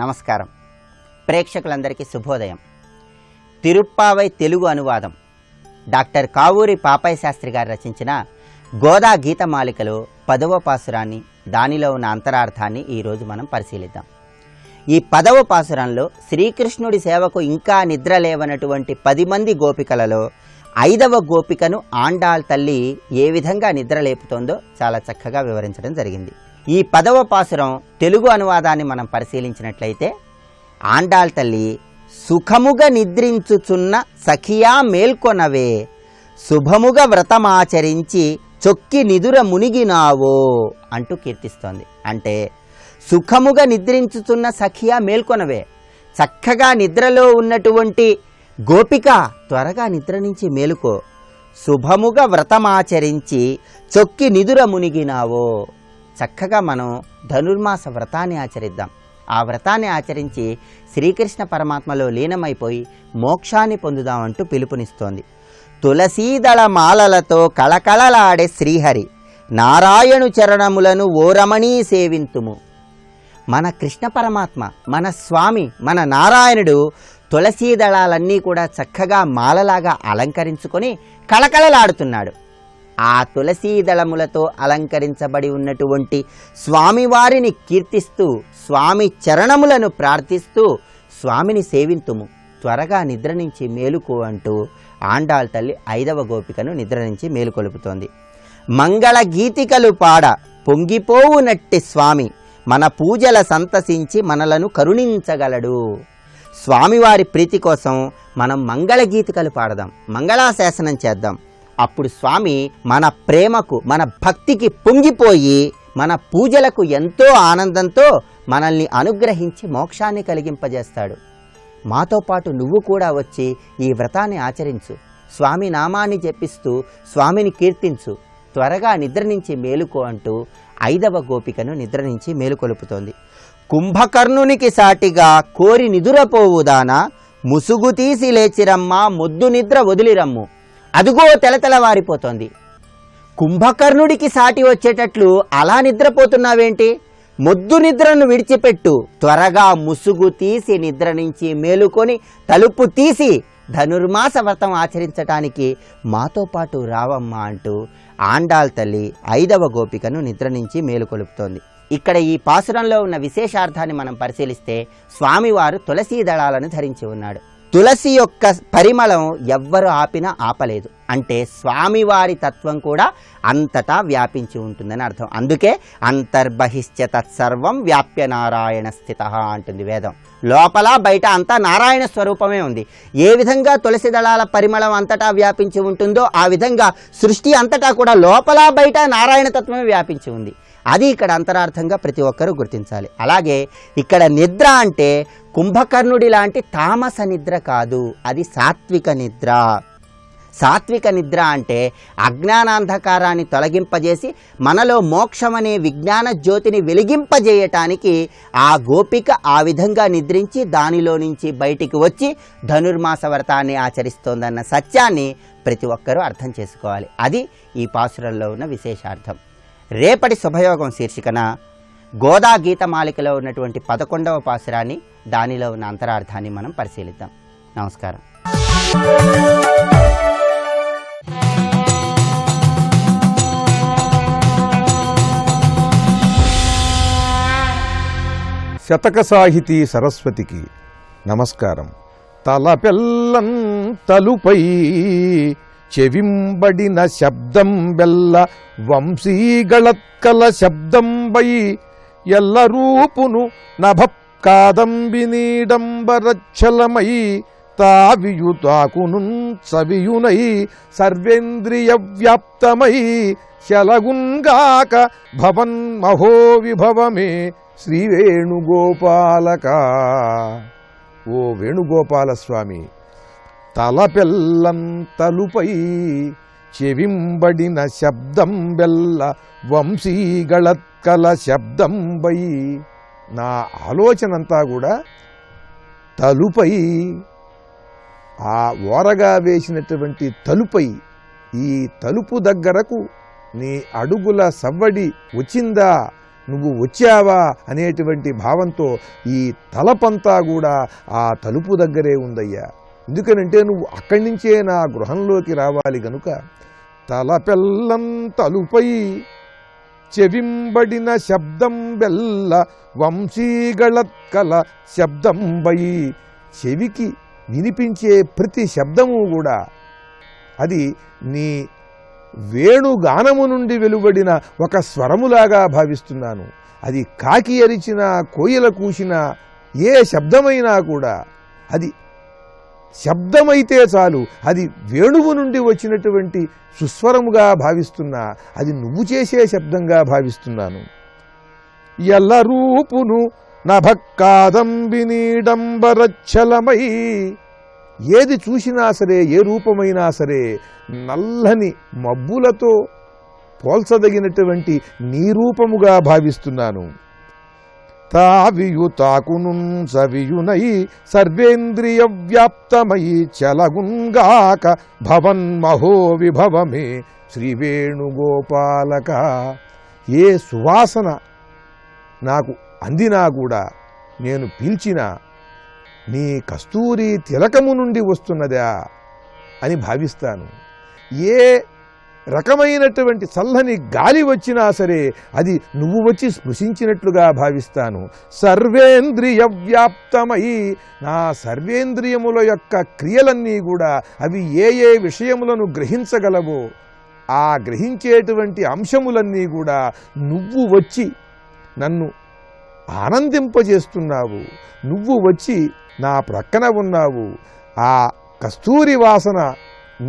నమస్కారం. ప్రేక్షకులందరికీ శుభోదయం. తిరుప్పావై తెలుగు అనువాదం డాక్టర్ కావూరి పాపయ్య శాస్త్రి గారు రచించిన గోదా గీతమాలికలో 10వ పాసురాన్ని, దానిలో ఉన్న అంతరార్థాన్ని ఈరోజు మనం పరిశీలిద్దాం. ఈ 10వ పాసురంలో శ్రీకృష్ణుడి సేవకు ఇంకా నిద్ర లేవనటువంటి 10 మంది గోపికలలో 5వ గోపికను ఆండాళ్ తల్లి ఏ విధంగా నిద్ర లేపుతోందో చాలా చక్కగా వివరించడం జరిగింది. ఈ 10వ పాసురం తెలుగు అనువాదాన్ని మనం పరిశీలించినట్లయితే, ఆండాళ్ తల్లి సుఖముగా నిద్రించుచున్న సఖియా మేల్కొనవే, శుభముగ వ్రతమాచరించి చొక్కి నిదుర మునిగినావో అంటూ కీర్తిస్తోంది. అంటే సుఖముగా నిద్రించుచున్న సఖియా మేల్కొనవే, చక్కగా నిద్రలో ఉన్నటువంటి గోపిక త్వరగా నిద్ర నుంచి మేలుకో, శుభముగా వ్రతమాచరించి చొక్కి నిదుర మునిగినావో. చక్కగా మనం ధనుర్మాస వ్రతాన్ని ఆచరిద్దాం. ఆ వ్రతాన్ని ఆచరించి శ్రీకృష్ణ పరమాత్మలో లీనమైపోయి మోక్షాన్ని పొందుదామంటూ పిలుపునిస్తోంది. తులసీదళ మాలలతో కళకళలాడే శ్రీహరి నారాయణు చరణములను ఓరమణీ సేవింతుము. మన కృష్ణ పరమాత్మ, మన స్వామి, మన నారాయణుడు తులసీదళాలన్నీ కూడా చక్కగా మాలలాగా అలంకరించుకొని కళకళలాడుతున్నాడు. ఆ తులసీదళములతో అలంకరించబడి ఉన్నటువంటి స్వామివారిని కీర్తిస్తూ, స్వామి చరణములను ప్రార్థిస్తూ స్వామిని సేవింతుము, త్వరగా నిద్ర నుంచి మేలుకో అంటూ ఆండాళ్ తల్లి 5వ గోపికను నిద్ర నుంచి మేలుకొలుపుతోంది. మంగళ గీతికలు పాడ పొంగిపోవునట్టి స్వామి మన పూజల సంతసించి మనలను కరుణించగలడు. స్వామివారి ప్రీతి కోసం మనం మంగళగీతికలు పాడదాం, మంగళాశాసనం చేద్దాం. అప్పుడు స్వామి మన ప్రేమకు, మన భక్తికి పొంగిపోయి మన పూజలకు ఎంతో ఆనందంతో మనల్ని అనుగ్రహించి మోక్షాన్ని కలిగింపజేస్తాడు. మాతో పాటు నువ్వు కూడా వచ్చి ఈ వ్రతాన్ని ఆచరించు, స్వామి నామాన్ని జపిస్తూ స్వామిని కీర్తించు, త్వరగా నిద్ర నుంచి మేలుకో అంటూ 5వ గోపికను నిద్ర నుంచి మేలుకొలుపుతోంది. కుంభకర్ణునికి సాటిగా కోరి నిదురపోవుదానా, ముసుగు తీసి లేచిరమ్మ మొద్దు నిద్ర వదిలిరమ్ము. అదుగో తెలతెలవారిపోతోంది. కుంభకర్ణుడికి సాటి వచ్చేటట్లు అలా నిద్రపోతున్నావేంటి? మొద్దు నిద్రను విడిచిపెట్టు, త్వరగా ముసుగు తీసి నిద్ర నుంచి మేలుకొని తలుపు తీసి ధనుర్మాస వ్రతం ఆచరించటానికి మాతో పాటు రావమ్మా అంటూ ఆండాళ్ తల్లి 5వ గోపికను నిద్ర నుంచి మేలుకొలుపుతోంది. ఇక్కడ ఈ పాసురంలో ఉన్న విశేషార్థాన్ని మనం పరిశీలిస్తే, స్వామివారు తులసీ దళాలను ధరించి ఉన్నాడు. తులసి యొక్క పరిమళం ఎవ్వరు ఆపినా ఆపలేదు. అంటే స్వామివారి తత్వం కూడా అంతటా వ్యాపించి ఉంటుందని అర్థం. అందుకే అంతర్బహిశ్చ తత్సర్వం వ్యాప్య నారాయణ స్థిత అంటుంది వేదం. లోపల బయట అంతా నారాయణ స్వరూపమే ఉంది. ఏ విధంగా తులసి దళాల పరిమళం అంతటా వ్యాపించి ఉంటుందో ఆ విధంగా సృష్టి అంతటా కూడా లోపల బయట నారాయణ తత్వమే వ్యాపించి ఉంది. అది ఇక్కడ అంతరార్థంగా ప్రతి ఒక్కరూ గుర్తించాలి. అలాగే ఇక్కడ నిద్ర అంటే కుంభకర్ణుడి లాంటి తామస నిద్ర కాదు, అది సాత్విక నిద్ర. సాత్విక నిద్ర అంటే అజ్ఞానాంధకారాన్ని తొలగింపజేసి మనలో మోక్షమనే విజ్ఞాన జ్యోతిని వెలిగింపజేయటానికి ఆ గోపిక ఆ విధంగా నిద్రించి దానిలో నుంచి బయటికి వచ్చి ధనుర్మాస వ్రతాన్ని ఆచరిస్తోందన్న సత్యాన్ని ప్రతి ఒక్కరూ అర్థం చేసుకోవాలి. అది ఈ పాసురంలో ఉన్న విశేషార్థం. రేపటి శుభయోగం శీర్షికన గోదా గీతమాలికలో ఉన్నటువంటి 11వ పాసురాన్ని, దానిలో ఉన్న అంతరార్థాన్ని మనం పరిశీలిద్దాం. నమస్కారం. శతక సాహితీ సరస్వతికి నమస్కారం. తలపెల్లం తలుపై చెవింబడిన శబ్దం బెల్ల వంశీగళత్కల శబ్దంబై ఎల్ల రూపును నభకాదంబి నీడంబరచ్చలమై తావియు తాకును సవియునై సర్వేంద్రియ వ్యాప్తమై శలగుంగాక భవన్ మహో విభవమే శ్రీ వేణుగోపాలక. ఓ వేణుగోపాల స్వామి, తలపెల్లం తలుపై చెవింబడిన శబ్దం బెల్ల వంశీగళత్కల శబ్దంబై. నా ఆలోచనంతా కూడా తలుపై ఆ ఓరగా వేసినటువంటి తలుపై ఈ తలుపు దగ్గరకు నీ అడుగుల సవ్వడి వచ్చిందా, నువ్వు వచ్చావా అనేటువంటి భావంతో ఈ తలపంతా కూడా ఆ తలుపు దగ్గరే ఉందయ్యా. ఎందుకనంటే నువ్వు అక్కడి నుంచే నా గృహంలోకి రావాలి గనుక తలపెల్లం తలుపై చెవింబడిన శబ్దం బెల్ల వంశీగళత్కల శబ్దంబై. చెవికి వినిపించే ప్రతి శబ్దము కూడా అది నీ వేణుగానము నుండి వెలువడిన ఒక స్వరములాగా భావిస్తున్నాను. అది కాకి అరిచినా, కోయిల కూసినా, ఏ శబ్దమైనా కూడా అది శబ్దమైతే చాలు, అది వేణువు నుండి వచ్చినటువంటి సుస్వరముగా భావిస్తున్నా, అది నువ్వు చేసే శబ్దంగా భావిస్తున్నాను. ఎల్ల రూపును నభక్కాదంబినీడంబరచ్చలమై. ఏది చూసినా సరే, ఏ రూపమైనా సరే నల్లని మబ్బులతో పోల్చదగినటువంటి నీ రూపముగా భావిస్తున్నాను. తావియు తాకును సవియునై సర్వేంద్రియ వ్యాప్తమై చలగుంగాక భవన్మహో విభవమే శ్రీవేణుగోపాలక. ఏ సువాసన నాకు అందినా కూడా, నేను పీల్చినా నీ కస్తూరి తిలకము నుండి వస్తున్నదా అని భావిస్తాను. ఏ రకమైనటువంటి చల్లని గాలి వచ్చినా సరే అది నువ్వు వచ్చి స్పృశించినట్లుగా భావిస్తాను. సర్వేంద్రియ వ్యాప్తమై. నా సర్వేంద్రియముల యొక్క క్రియలన్నీ కూడా అవి ఏ ఏ విషయములను గ్రహించగలవో ఆ గ్రహించేటువంటి అంశములన్నీ కూడా నువ్వు వచ్చి నన్ను ఆనందింపజేస్తున్నావు. నువ్వు వచ్చి నా ప్రక్కన ఉన్నావు. ఆ కస్తూరి వాసన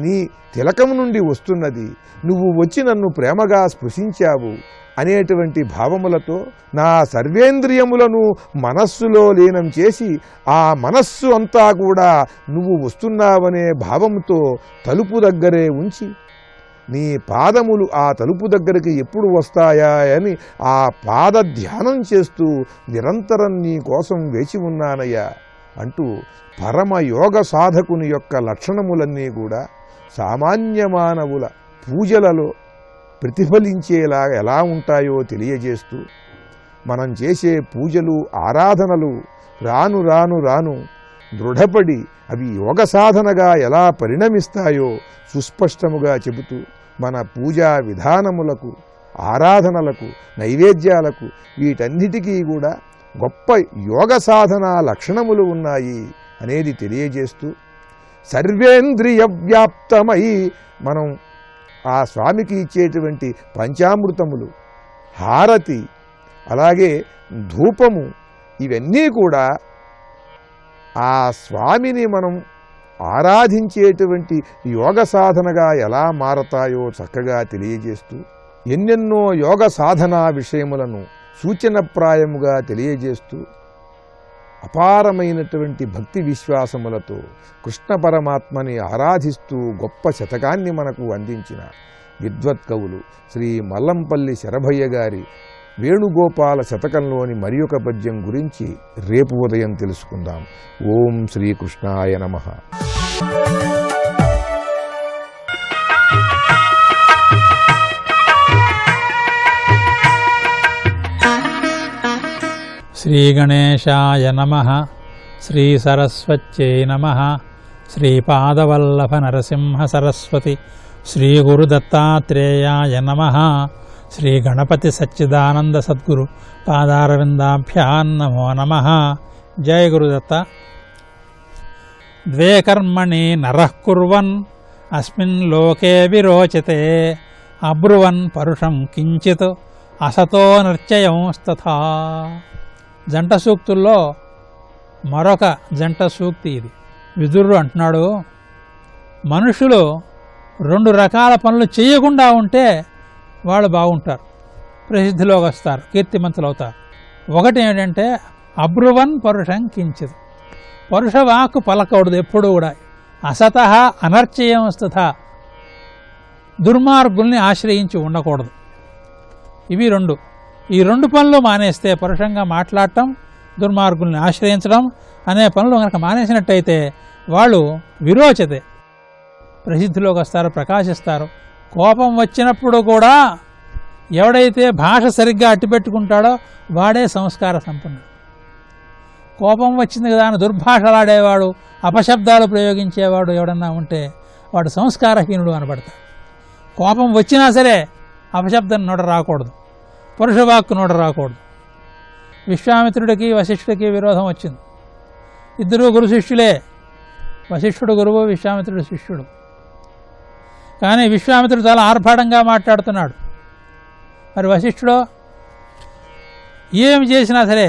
నీ తిలకం నుండి వస్తున్నది. నువ్వు వచ్చి నన్ను ప్రేమగా స్పృశించావు అనేటువంటి భావములతో నా సర్వేంద్రియములను మనస్సులో లీనం చేసి ఆ మనస్సు అంతా కూడా నువ్వు వస్తున్నావనే భావంతో తలుపు దగ్గరే ఉంచి, నీ పాదములు ఆ తలుపు దగ్గరికి ఎప్పుడు వస్తాయా అని ఆ పాద ధ్యానం చేస్తూ నిరంతరం నీ కోసం వేచి ఉన్నానయ్యా అంటూ పరమయోగ సాధకుని యొక్క లక్షణములన్నీ కూడా సామాన్య మానవుల పూజలలో ప్రతిఫలించేలా ఎలా ఉంటాయో తెలియజేస్తూ, మనం చేసే పూజలు ఆరాధనలు రాను రాను రాను దృఢపడి అవి యోగ సాధనగా ఎలా పరిణమిస్తాయో సుస్పష్టముగా చెబుతూ, మన పూజా విధానములకు, ఆరాధనలకు, నైవేద్యాలకు వీటన్నిటికీ కూడా గొప్ప యోగ సాధన లక్షణములు ఉన్నాయి అనేది తెలియజేస్తూ, సర్వేంద్రియ వ్యాప్తమై మనం ఆ స్వామికి ఇచ్చేటువంటి పంచామృతములు, హారతి, అలాగే ధూపము, ఇవన్నీ కూడా ఆ స్వామిని మనం ఆరాధించేటువంటి యోగ సాధనగా ఎలా మారతాయో చక్కగా తెలియజేస్తూ, ఎన్నెన్నో యోగ సాధనా విషయములను సూచనప్రాయముగా తెలియజేస్తూ, అపారమైనటువంటి భక్తి విశ్వాసములతో కృష్ణ పరమాత్మని ఆరాధిస్తూ గొప్ప శతకాన్ని మనకు అందించిన విద్వత్కవులు శ్రీ మల్లంపల్లి శరభయ్య గారి వేణుగోపాల శతకంలోని మరి ఒక పద్యం గురించి రేపు ఉదయం తెలుసుకుందాం. ఓం శ్రీకృష్ణాయ నమః. శ్రీగణేశాయ నమః. శ్రీ సరస్వత్యై నమః. శ్రీపాదవల్లభ నరసింహ సరస్వతి శ్రీ గురుదత్తాత్రేయాయ నమః. శ్రీ గణపతి సచ్చిదానంద సద్గురు పాదారవిందాభ్యాం నమో నమః. జయ గురుదత్త. ద్వే కర్మణి నరః కుర్వన్ అస్మిన్ లోకే విరోచతే అబ్రువన్ పరుషం కించిత్ అసతో నృత్యయంస్తథా. జంట సూక్తుల్లో మరొక జంట సూక్తి ఇది. విదురుడు అంటున్నాడు, మనుషులు రెండు రకాల పనులు చేయకుండా ఉంటే వాళ్ళు బాగుంటారు, ప్రసిద్ధిలోకి వస్తారు, కీర్తిమంతులు అవుతారు. ఒకటి ఏంటంటే అబ్రువన్ పరుషం కించిత్. పరుషవాక్కు పలకూడదు ఎప్పుడు కూడా. అసత అనర్చయంస్తథ. దుర్మార్గుల్ని ఆశ్రయించి ఉండకూడదు. ఇవి రెండు. ఈ రెండు పనులు మానేస్తే, పరుషంగా మాట్లాడటం, దుర్మార్గుల్ని ఆశ్రయించడం అనే పనులు కనుక మానేసినట్టయితే వాళ్ళు విరోచతే, ప్రసిద్ధిలోకి వస్తారు, ప్రకాశిస్తారు. కోపం వచ్చినప్పుడు కూడా ఎవడైతే భాష సరిగ్గా అట్టిపెట్టుకుంటాడో వాడే సంస్కార సంపన్నుడు. కోపం వచ్చింది కదా అని దుర్భాషలాడేవాడు, అపశబ్దాలు ప్రయోగించేవాడు ఎవడన్నా ఉంటే వాడు సంస్కారహీనుడు అనబడతాడు. కోపం వచ్చినా సరే అపశబ్దం నోట రాకూడదు, పురుషవాక్కు నోట రాకూడదు. విశ్వామిత్రుడికి వశిష్ఠుడికి విరోధం వచ్చింది. ఇద్దరు గురు శిష్యులే, వశిష్ఠుడు గురువు, విశ్వామిత్రుడు శిష్యుడు. కానీ విశ్వామిత్రుడు చాలా ఆర్భాటంగా మాట్లాడుతున్నాడు. మరి వశిష్ఠుడు ఏమి చేసినా సరే,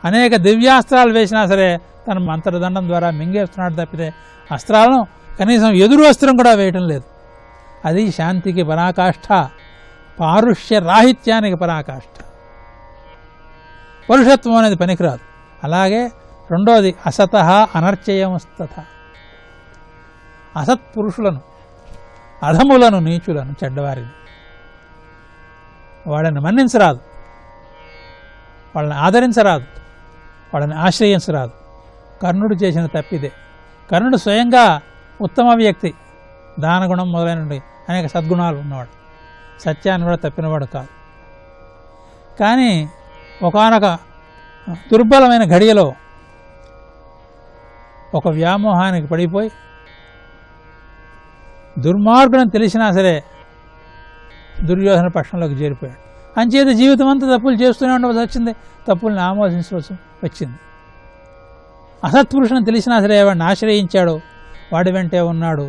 అనేక దివ్యాస్త్రాలు వేసినా సరే తన మంత్రదండం ద్వారా మింగేస్తున్నాడు తప్పితే అస్త్రాలను కనీసం ఎదురు అస్త్రం కూడా వేయటం లేదు. అది శాంతికి పరాకాష్ఠ, పారుష్య రాహిత్యానికి పరాకాష్ఠ. పరుషత్వం అనేది పనికిరాదు. అలాగే రెండోది అసత అనర్చయమస్తత, అసత్పురుషులను, అధములను, నీచులను, చెడ్డవారిని వాళ్ళని మన్నించరాదు, వాళ్ళని ఆదరించరాదు, వాళ్ళని ఆశ్రయించరాదు. కర్ణుడు చేసిన తప్పిదే. కర్ణుడు స్వయంగా ఉత్తమ వ్యక్తి, దానగుణం మొదలైనవి అనేక సద్గుణాలు ఉన్నవాడు, సత్యాన్ని కూడా తప్పినవాడు కాదు. కానీ ఒకానొక దుర్బలమైన ఘడియలో ఒక వ్యామోహానికి పడిపోయి దుర్మార్గులను తెలిసినా సరే దుర్యోధన పక్షంలోకి చేరిపోయాడు. అంచేత జీవితం అంతా తప్పులు చేస్తూనే ఉండవలసి వచ్చింది, తప్పుల్ని ఆమోదించవలసి వచ్చింది. అసత్పురుషుని తెలిసినా సరే వాడిని ఆశ్రయించాడు, వాడి వెంటే ఉన్నాడు,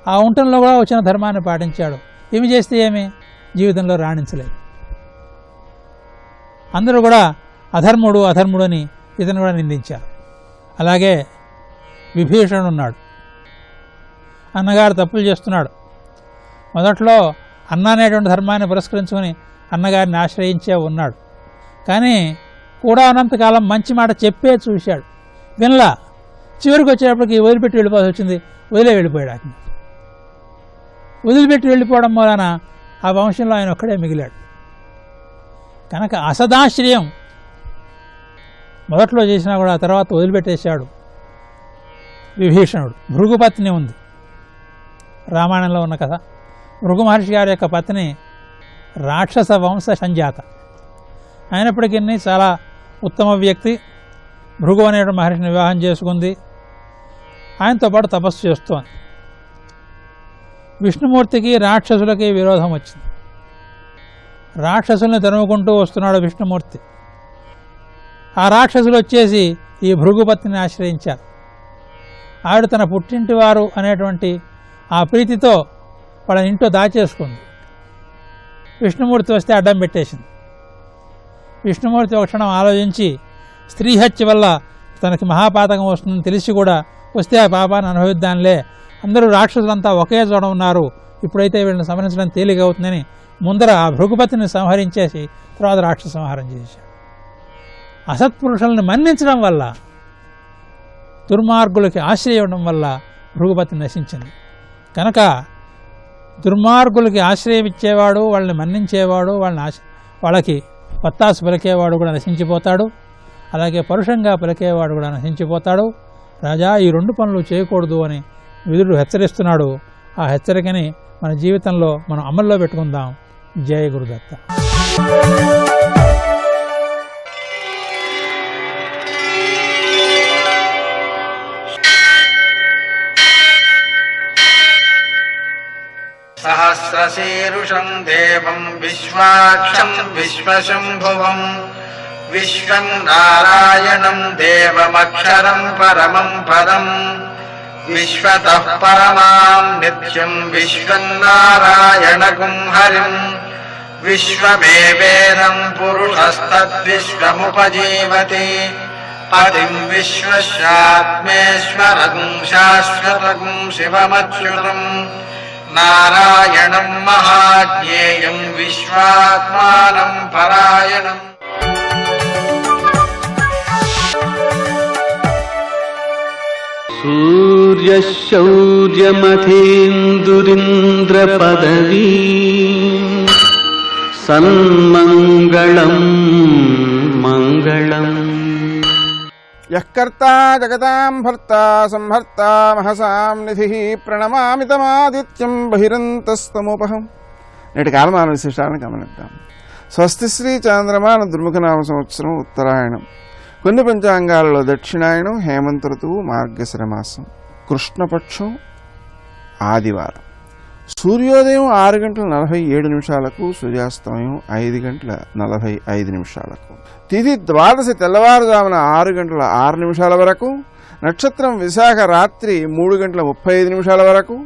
ఆ ఉంటంలో కూడా వచ్చిన ధర్మాన్ని పాటించాడు. ఏమి చేస్తే ఏమి, జీవితంలో రాణించలేదు. అందరూ కూడా అధర్ముడు అధర్ముడు అని ఇతను కూడా నిందించారు. అలాగే విభీషణుడు ఉన్నాడు, అన్నగారు తప్పులు చేస్తున్నాడు. మొదట్లో అన్న అనేటువంటి ధర్మాన్ని పురస్కరించుకొని అన్నగారిని ఆశ్రయించే ఉన్నాడు. కానీ కూడా ఉన్నంతకాలం మంచి మాట చెప్పే చూశాడు, వినలా. చివరికి వచ్చేటప్పటికి వదిలిపెట్టి వెళ్ళిపోవాల్సి వచ్చింది, వెళ్ళిపోయాడు. ఆయన వదిలిపెట్టి వెళ్ళిపోవడం వలన ఆ వంశంలో ఆయన ఒక్కడే మిగిలాడు. కనుక అసదాశ్రయం మొదట్లో చేసినా కూడా తర్వాత వదిలిపెట్టేశాడు విభీషణుడు. భృగుపత్ని ఉంది, రామాయణంలో ఉన్న కథ. భృగు మహర్షి గారి యొక్క పత్ని రాక్షస వంశ సంజాత అయినప్పటికీ చాలా ఉత్తమ వ్యక్తి. భృగు అనేటువంటి మహర్షిని వివాహం చేసుకుంది, ఆయనతో పాటు తపస్సు చేస్తోంది. విష్ణుమూర్తికి రాక్షసులకి విరోధం వచ్చింది. రాక్షసుల్ని తరుముకుంటూ వస్తున్నాడు విష్ణుమూర్తి. ఆ రాక్షసులు వచ్చేసి ఈ భృగుపత్నిని ఆశ్రయించారు. ఆవిడ తన పుట్టింటి వారు అనేటువంటి ఆ ప్రీతితో వాళ్ళ ఇంట్లో దాచేసుకుంది. విష్ణుమూర్తి వస్తే అడ్డం పెట్టేసింది. విష్ణుమూర్తి ఒక క్షణం ఆలోచించి, స్త్రీ హత్య వల్ల తనకి మహాపాతకం వస్తుందని తెలిసి కూడా వస్తే ఆ పాపాన్ని అనుభవిద్దాంలే, అందరూ రాక్షసులంతా ఒకే చోట ఉన్నారు, ఇప్పుడైతే వీళ్ళని సంహరించడం తేలిక అవుతుందని ముందర ఆ భృగుపతిని సంహరించేసి తర్వాత రాక్షస సంహారం చేశాడు. అసత్పురుషులను మన్నించడం వల్ల, దుర్మార్గులకి ఆశ్రయం ఇవ్వడం వల్ల భృగుపతి నశించింది. కనుక దుర్మార్గులకి ఆశ్రయం ఇచ్చేవాడు, వాళ్ళని మన్నించేవాడు, వాళ్ళకి వత్తాసు పలికేవాడు కూడా నశించిపోతాడు. అలాగే పరుషంగా పలికేవాడు కూడా నశించిపోతాడు. రాజా, ఈ రెండు పనులు చేయకూడదు అని విదురుడు హెచ్చరిస్తున్నాడు. ఆ హెచ్చరికని మన జీవితంలో మనం అమల్లో పెట్టుకుందాం. జయ గురుదత్త. సహస్రశీరుషం దేవం విశ్వాక్షం విశ్వశంభువం విశ్వం నారాయణం దేవమక్షరం పరమం పదం విశ్వతః పరమాం నిత్యం విశ్వం నారాయణగుం హరిం విశ్వమేవేదం పురుషస్తద్విశ్వముపజీవతి పతిం విశ్వస్యాత్మేశ్వరం శాశ్వతగుం శివమచ్యుతం నారాయణం మహాజ్ఞేయం విశ్వాత్మానం పరాయణం. సూర్యశౌర్యమథేందురింద్రపదవీ సన్మంగళం మంగళం. యఃకర్తా జగతాం భర్తా సంహర్తా మహసాం నిధిః ప్రణమామి తమాదిత్యం బహిరంతస్తమోపహం. నేటి కాలమాన విశేషాలను గమనిద్దాం. స్వస్తి శ్రీ చాంద్రమాన దుర్ముఖనామ సంవత్సరం ఉత్తరాయణం. కొన్ని పంచాంగాలలో దక్షిణాయనం, హేమంత ఋతువు, మార్గశిర మాసం, కృష్ణపక్షం, ఆదివారం. సూర్యోదయం 6:47, సూర్యాస్తమయం 5:45. తిథి ద్వాదశి తెల్లవారుజామున 6:06 వరకు, నక్షత్రం విశాఖ రాత్రి 3:35 వరకు,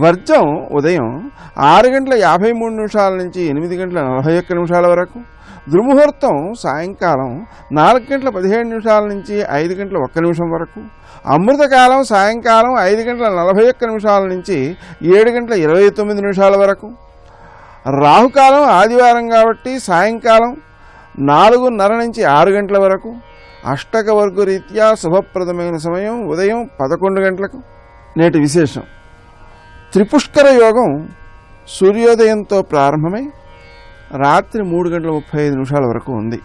వర్జం ఉదయం 6:53 నుంచి 8:41 వరకు, దుర్ముహూర్తం సాయంకాలం 4:17 నుంచి 5:01 వరకు, అమృతకాలం సాయంకాలం 5:41 నుంచి 7:29 వరకు, రాహుకాలం ఆదివారం కాబట్టి సాయంకాలం 4:30 నుంచి 6 గంటల వరకు, అష్టక వర్గ రీత్యా శుభప్రదమైన సమయం ఉదయం 11 గంటలకు. నేటి విశేషం: త్రిపుష్కర యోగం సూర్యోదయంతో ప్రారంభమై రాత్రి 3:35 వరకు ఉంది.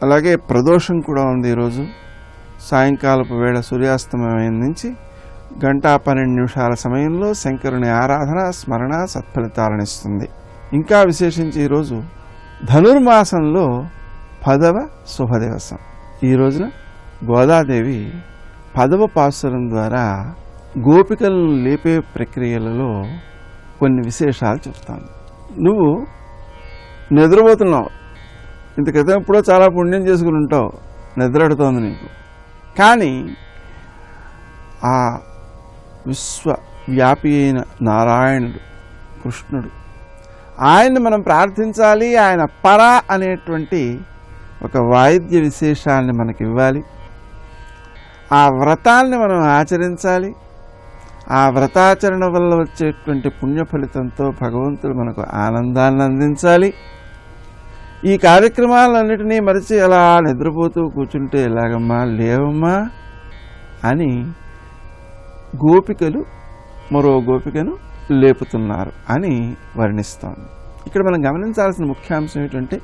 అలాగే ప్రదోషం కూడా ఉంది. ఈరోజు సాయంకాలపు వేళ సూర్యాస్తమయం నుంచి 1:12 సమయంలో శంకరుని ఆరాధన, స్మరణ సత్ఫలితాలనిస్తుంది. ఇంకా విశేషించి ఈరోజు ధనుర్మాసంలో 10వ శుభదివసం. ఈ రోజున గోదాదేవి 10వ పాసురం ద్వారా గోపికలను లేపే ప్రక్రియలలో కొన్ని విశేషాలు చెప్తాను. నువ్వు నిద్రపోతున్నావు, ఇంత క్రితం ఎప్పుడో చాలా పుణ్యం చేసుకుని ఉంటావు, నిద్రడుతోంది నీకు. కానీ ఆ విశ్వవ్యాపి అయిన నారాయణుడు, కృష్ణుడు, ఆయన్ని మనం ప్రార్థించాలి. ఆయన పర అనేటువంటి ఒక వాయిద్య విశేషాన్ని మనకి ఇవ్వాలి. ఆ వ్రతాన్ని మనం ఆచరించాలి. ఆ వ్రతాచరణ వల్ల వచ్చేటువంటి పుణ్య ఫలితంతో భగవంతుడు మనకు ఆనందాన్ని అందించాలి. ఈ కార్యక్రమాలన్నిటినీ మరిచి అలా నిద్రపోతూ కూర్చుంటే ఎలాగమ్మా, లేవమ్మా అని గోపికలు మరో గోపికను లేపుతున్నారు అని వర్ణిస్తోంది. ఇక్కడ మనం గమనించాల్సిన ముఖ్యాంశం ఏంటంటే,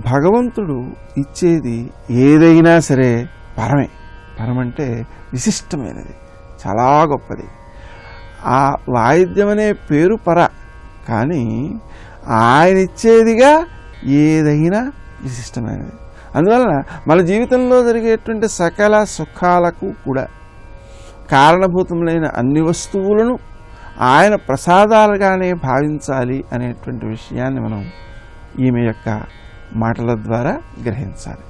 భగవంతుడు ఇచ్చేది ఏదైనా సరే పరమే. పరమంటే విశిష్టమైనది, చాలా గొప్పది. ఆ వాయిద్యం అనే పేరు పర, కానీ ఆయన ఇచ్చేదిగా ఏదైనా విశిష్టమైనది. అందువలన మన జీవితంలో జరిగేటువంటి సకల సుఖాలకు కూడా కారణభూతములైన అన్ని వస్తువులను ఆయన ప్రసాదాలుగానే భావించాలి అనేటువంటి విషయాన్ని మనం ఈమె యొక్క మాటల ద్వారా గ్రహించాలి.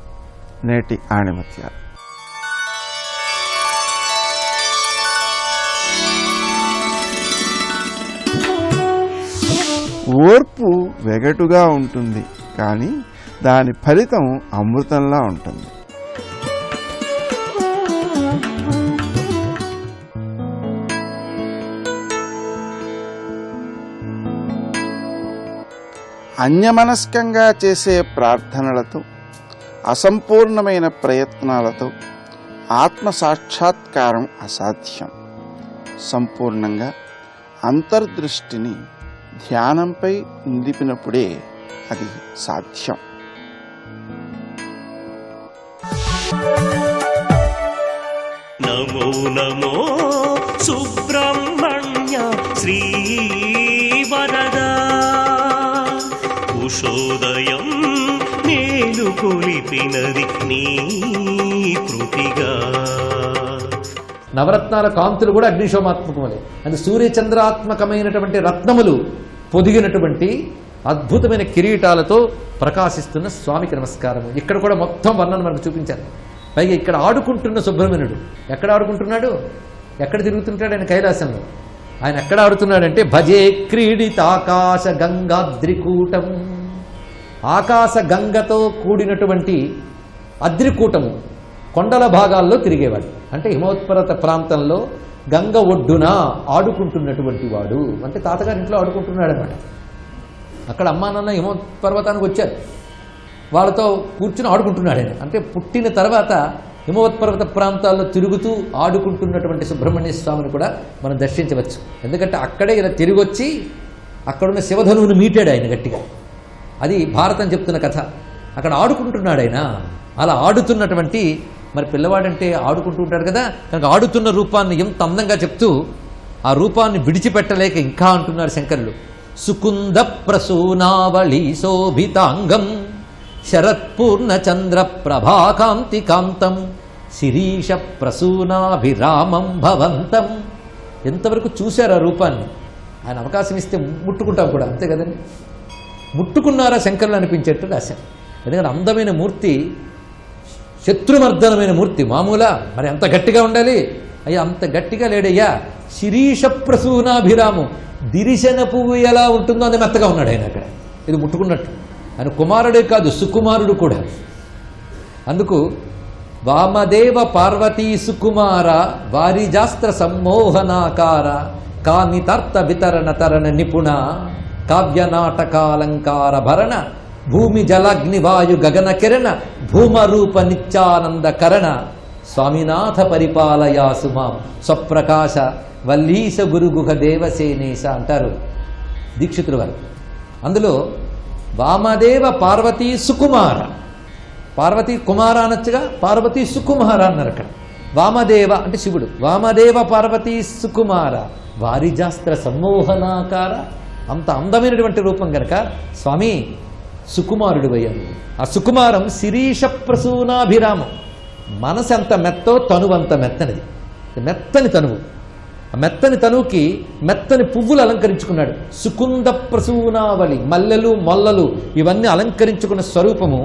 నేటి ఆణిముత్యాలు. ఓర్పు వెగటుగా ఉంటుంది, కానీ దాని ఫలితం అమృతంలా ఉంటుంది. అన్యమనస్కంగా చేసే ప్రార్థనలతో, అసంపూర్ణమైన ప్రయత్నాలతో ఆత్మ సాక్షాత్కారం అసాధ్యం. సంపూర్ణంగా అంతర్దృష్టిని ధ్యానంపై నిలిపినప్పుడే అది సాధ్యం. నమో నమో సుబ్రహ్మణ్య శ్రీ వరదా, ఉషోదయం మేలు కొలిపినది నీ కృతిగా. నవరత్నాల కాంతులు కూడా అగ్నిశోమాత్మకములే. అది సూర్యచంద్రాత్మకమైనటువంటి రత్నములు పొదిగినటువంటి అద్భుతమైన కిరీటాలతో ప్రకాశిస్తున్న స్వామికి నమస్కారము. ఇక్కడ కూడా మొత్తం వర్ణన మనకు చూపించారు. పైగా ఇక్కడ ఆడుకుంటున్న సుబ్రహ్మణ్యుడు ఎక్కడ ఆడుకుంటున్నాడు, ఎక్కడ తిరుగుతుంటాడు? ఆయన కైలాసంలో. ఆయన ఎక్కడ ఆడుతున్నాడంటే భజే క్రీడిత ఆకాశ గంగాద్రికూటం. ఆకాశ గంగతో కూడినటువంటి అద్రికూటము కొండల భాగాల్లో తిరిగేవాడు. అంటే హిమోత్పర్వత ప్రాంతంలో గంగ ఒడ్డున ఆడుకుంటున్నటువంటి వాడు. అంటే తాతగారి ఇంట్లో ఆడుకుంటున్నాడు అన్నమాట. అక్కడ అమ్మా నాన్న హిమోత్పర్వతానికి వచ్చారు, వాళ్ళతో కూర్చుని ఆడుకుంటున్నాడు ఆయన. అంటే పుట్టిన తర్వాత హిమవత్పర్వత ప్రాంతాల్లో తిరుగుతూ ఆడుకుంటున్నటువంటి సుబ్రహ్మణ్య స్వామిని కూడా మనం దర్శించవచ్చు. ఎందుకంటే అక్కడే ఇలా తిరిగి వచ్చి అక్కడున్న శివధనువుని మీటాడు ఆయన గట్టిగా. అది భారతం చెప్తున్న కథ. అక్కడ ఆడుకుంటున్నాడు ఆయన. అలా ఆడుతున్నటువంటి మరి పిల్లవాడంటే ఆడుకుంటూ ఉంటాడు కదా, కనుక ఆడుతున్న రూపాన్ని ఎంత అందంగా చెప్తూ ఆ రూపాన్ని విడిచిపెట్టలేక ఇంకా అంటున్నారు శంకరులు. సుకుంద ప్రసూనావళి శోభితాంగం శరత్పూర్ణ చంద్ర ప్రభాకాంతి కాంతం శిరీష ప్రసూనాభిరామం భవంతం. ఎంతవరకు చూశారు ఆ రూపాన్ని? ఆయన అవకాశం ఇస్తే ముట్టుకుంటాం కూడా, అంతే కదండి. ముట్టుకున్నారా శంకరులు అనిపించేట్టు రాశారు. ఎందుకంటే అందమైన మూర్తి, శత్రుమర్దనమైన మూర్తి. మామూలా మరి అంత గట్టిగా ఉండాలి? అయ్యా అంత గట్టిగా లేడయ్యా. శిరీష ప్రసూనాభిరామం, దిరిశన పువ్వు ఎలా ఉంటుందో అంత మెత్తగా ఉన్నాడు ఆయన అక్కడ. ఇది ముట్టుకున్నట్టు. ఆయన కుమారుడే కాదు, సుకుమారుడు కూడా. అందుకు వామదేవ పార్వతీ సుకుమార వారిజాస్త్ర సమ్మోహనాకార కామితార్థ వితరణ తరణ నిపుణ కావ్య నాటకాలంకార భరణ భూమి జలాగ్నివాయు గగన కిరణ భూమరూప నిత్యానంద కరణ స్వామినాథ పరిపాలయాసు మాం స్వప్రకాశ వల్లీశ గురుగుహ దేవసేనేశ అంటారు దీక్షితులు వారు. అందులో వామదేవ పార్వతీ సుకుమార, పార్వతీ కుమార అనొచ్చుగా, పార్వతీ సుకుమార అన్నారు అక్కడ. వామదేవ అంటే శివుడు, వామదేవ పార్వతీ సుకుమార వారిజాస్త్ర సమ్మోహనాకార, అంత అందమైనటువంటి రూపం కనుక స్వామి సుకుమారుడు అయ్యారు. ఆ సుకుమారం శిరీష ప్రసూనాభిరామం, మనసు ఎంత మెత్తో తనువు అంత మెత్తనిది, మెత్తని తనువు. ఆ మెత్తని తనువుకి మెత్తని పువ్వులు అలంకరించుకున్నాడు. సుకుంద ప్రసూనావళి, మల్లెలు మొల్లలు ఇవన్నీ అలంకరించుకున్న స్వరూపము.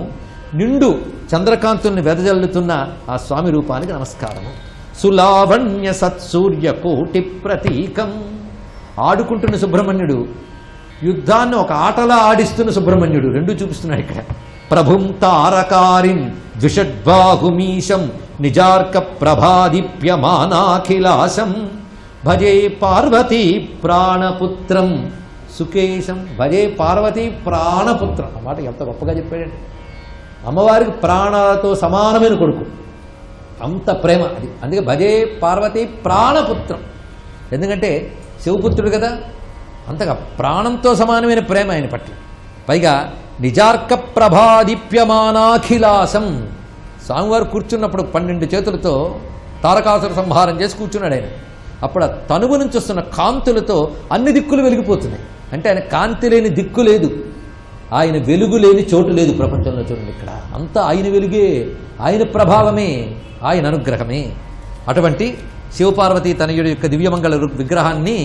నిండు చంద్రకాంతుల్ని వెదజల్లుతున్న ఆ స్వామి రూపానికి నమస్కారము. సులావణ్య సత్సూర్య కోటి ప్రతీకం, ఆడుకుంటున్న సుబ్రహ్మణ్యుడు, యుద్ధాన్ని ఒక ఆటలా ఆడిస్తున్న సుబ్రహ్మణ్యుడు, రెండు చూపిస్తున్నాడు ఇక్కడ. ప్రభుం తారకారిం ద్విషడ్బాహుమీశం నిజార్క ప్రభాదిప్యమానాఖిలాశం భజే పార్వతీ ప్రాణపుత్రం సుకేశం. భజే పార్వతీ ప్రాణపుత్రం అన్నమాట. ఎంత గొప్పగా చెప్పాడంటే, అమ్మవారికి ప్రాణాలతో సమానమైన కొడుకు, అంత ప్రేమ అది. అందుకే భజే పార్వతీ ప్రాణపుత్రం. ఎందుకంటే శివపుత్రుడు కదా, అంతగా ప్రాణంతో సమానమైన ప్రేమ ఆయన పట్ల. పైగా నిజార్క ప్రభాదిప్యమానాఖిలాసం, స్వామివారు కూర్చున్నప్పుడు 12 చేతులతో తారకాసుర సంహారం చేసి కూర్చున్నాడు ఆయన. అప్పుడు ఆ తనువు నుంచి వస్తున్న కాంతులతో అన్ని దిక్కులు వెలిగిపోతున్నాయి. అంటే ఆయన కాంతి లేని దిక్కు లేదు, ఆయన వెలుగు లేని చోటు లేదు ప్రపంచంలో. చూడండి ఇక్కడ అంతా ఆయన వెలుగే, ఆయన ప్రభావమే, ఆయన అనుగ్రహమే. అటువంటి శివపార్వతీ తనయుడి యొక్క దివ్యమంగళ విగ్రహాన్ని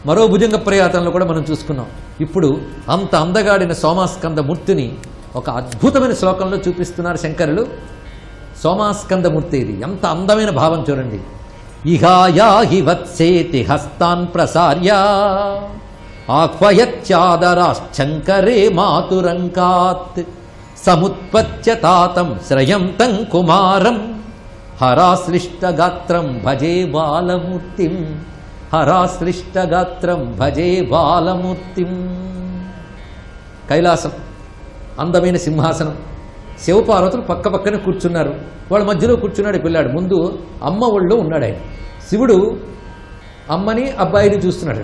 మరో భుజంగ ప్రయాతంలో కూడా మనం చూసుకున్నాం. ఇప్పుడు అంత అందగాడిన సోమాస్కంద మూర్తిని ఒక అద్భుతమైన శ్లోకంలో చూపిస్తున్నారు శంకరులు. సోమాస్కంద మూర్తి ఇది ఎంత అందమైన భావం చూడండి. ఇహాయాహి వత్సేతి హస్తాన్ ప్రసార్య ఆహ్వయత్యాదరాశ్చంకరే మాతురంకాత్ సముత్పత్య తాతం శ్రయం తం కుమారం హరాశ్లిష్టగాత్రం భజే బాలమూర్తిం, హరాశ్లిష్టగాత్రం భజే బాలమూర్తిం. కైలాసం, అందమైన సింహాసనం, శివపార్వతులు పక్క పక్కనే కూర్చున్నారు. వాళ్ళ మధ్యలో కూర్చున్నాడు పిల్లాడు. ముందు అమ్మ ఒళ్ళో ఉన్నాడు ఆయన. శివుడు అమ్మని అబ్బాయిని చూస్తున్నాడు.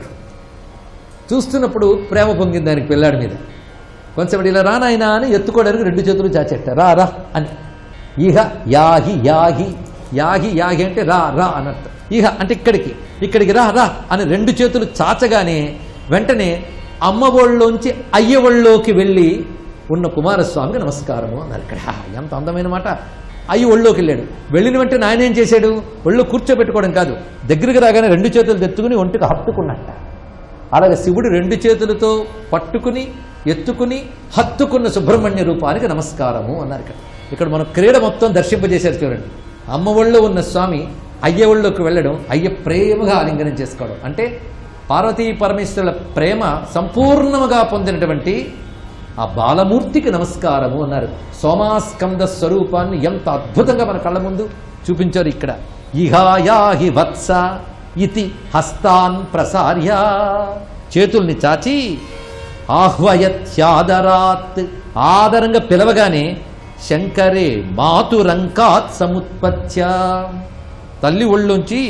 చూస్తున్నప్పుడు ప్రేమ పొంగింది ఆయనకి పిల్లాడి మీద. కొంచెం ఇలా రానాయనా అని ఎత్తుకోవడానికి 2 చేతులు చాచెట్ట. రా రా అని. ఇహ యాహి యాహి, యాహి యాహి అంటే రా రా అన్నట్టు. ఇహ అంటే ఇక్కడికి రా రా అని 2 చేతులు చాచగానే వెంటనే అమ్మ ఒళ్ళోంచి అయ్య ఒళ్ళోకి వెళ్ళి ఉన్న కుమారస్వామికి నమస్కారము అన్నారు ఇక్కడ. ఎంత అందమైన మాట. అయ్యి ఒళ్ళోకి వెళ్ళాడు. వెళ్ళిన వెంటనే ఆయన ఏం చేశాడు? ఒళ్ళో కూర్చోబెట్టుకోవడం కాదు, దగ్గరికి రాగానే 2 చేతులు తెచ్చుకుని ఒంటికి హత్తుకున్నట్ట. అలాగే శివుడు 2 చేతులతో పట్టుకుని ఎత్తుకుని హత్తుకున్న సుబ్రహ్మణ్య రూపానికి నమస్కారము అన్నారు ఇక్కడ. ఇక్కడ మనం క్రీడ మొత్తం దర్శింపజేశారు చూడండి. అమ్మ ఒళ్ళో ఉన్న స్వామి అయ్య ఒళ్ళోకి వెళ్ళడం, అయ్య ప్రేమగా ఆలింగనం చేసుకోవడం, అంటే పార్వతీ పరమేశ్వరుల ప్రేమ సంపూర్ణముగా పొందినటువంటి ఆ బాలమూర్తికి నమస్కారము అన్నారు. సోమాస్కంద స్వరూపాన్ని ఎంత అద్భుతంగా మన కళ్ళ ముందు చూపించారు ఇక్కడ. ఇహాయాహి వత్స ఇతి హస్తాన్ ప్రసార్య, చేతుల్ని చాచి ఆహ్వయత్యాదరాత్, ఆదరంగా పిలవగానే శంకరే మాతురంకాత్ సముత్పత్య, తల్లి ఒళ్ళోంచి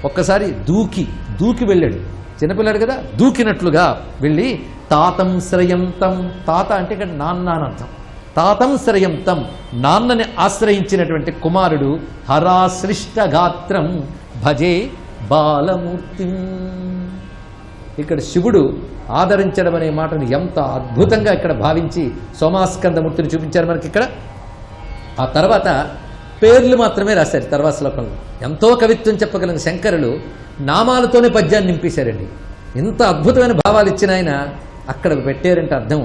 ఒక్కసారి దూకి వెళ్ళాడు. చిన్నపిల్లాడు కదా, దూకినట్లుగా వెళ్ళి తాతం శ్రయంతం, తాత అంటే ఇక్కడ నాన్న అని అర్థం. తాతం శ్రయం తం, నాన్నని ఆశ్రయించినటువంటి కుమారుడు హరాశ్లిష్ట గాత్రం భజే బాలమూర్తి. ఇక్కడ శివుడు ఆదరించడం అనే మాటను ఎంత అద్భుతంగా ఇక్కడ భావించి సోమాస్కందమూర్తిని చూపించారు మనకి ఇక్కడ. ఆ తర్వాత పేర్లు మాత్రమే రాశారు తర్వాత శ్లోకంలో. ఎంతో కవిత్వం చెప్పగలిగిన శంకరులు నామాలతోనే పద్యాన్ని నింపేశారండి. ఇంత అద్భుతమైన భావాలు ఇచ్చిన ఆయన అక్కడ పెట్టారంటే అర్థం,